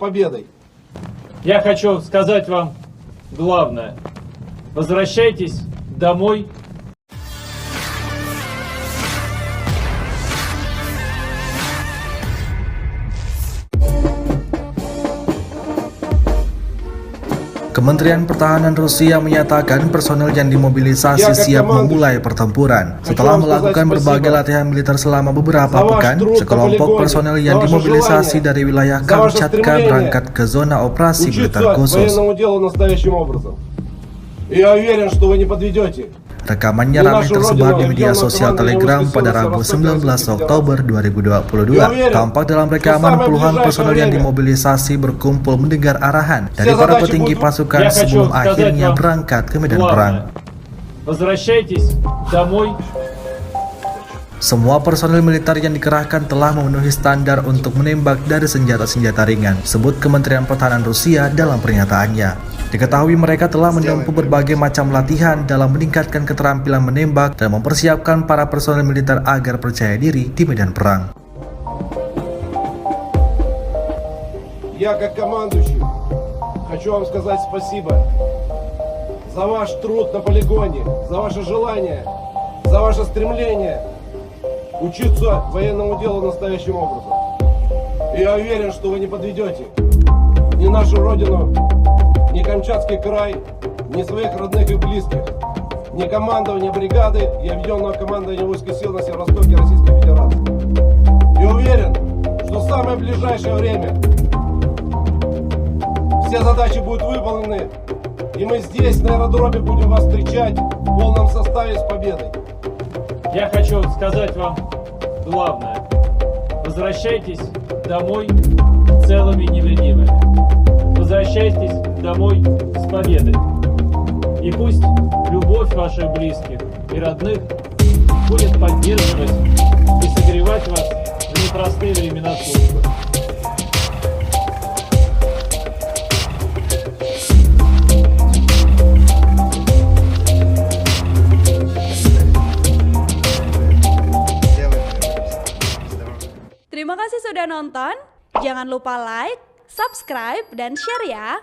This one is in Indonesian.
победой. Я хочу сказать вам главное. Возвращайтесь домой. Kementerian Pertahanan Rusia menyatakan personel yang dimobilisasi siap memulai pertempuran. Setelah melakukan berbagai latihan militer selama beberapa pekan, sekelompok personel yang dimobilisasi dari wilayah Kamchatka berangkat ke zona operasi militer khusus. Rekamannya ramai tersebar di media sosial Telegram pada Rabu 19 Oktober 2022. Tampak dalam rekaman puluhan personel yang dimobilisasi berkumpul mendengar arahan dari para petinggi pasukan sebelum akhirnya berangkat ke medan perang. Semua personel militer yang dikerahkan telah memenuhi standar untuk menembak dari senjata-senjata ringan, sebut Kementerian Pertahanan Rusia dalam pernyataannya. Diketahui mereka telah menempuh berbagai macam latihan dalam meningkatkan keterampilan menembak dan mempersiapkan para personel militer agar percaya diri di medan perang. Я как командующий хочу вам сказать спасибо за ваш труд на полигоне, за ваше желание, за ваше стремление учиться военному делу настоящим образом. И я уверен, что вы не подведете ни нашу родину, ни Камчатский край, ни своих родных и близких, ни командования бригады и объединенного командования войск и сил на Северо-Востоке Российской Федерации. И уверен, что в самое ближайшее время все задачи будут выполнены, и мы здесь, на аэродроме, будем вас встречать в полном составе с победой. Я хочу сказать вам главное. Возвращайтесь домой целыми и невредимыми. Возвращайтесь домой с победой. И пусть любовь ваших близких и родных будет поддерживать и согревать вас в непростые времена службы. Terima kasih sudah nonton. Jangan lupa like, subscribe, dan share ya.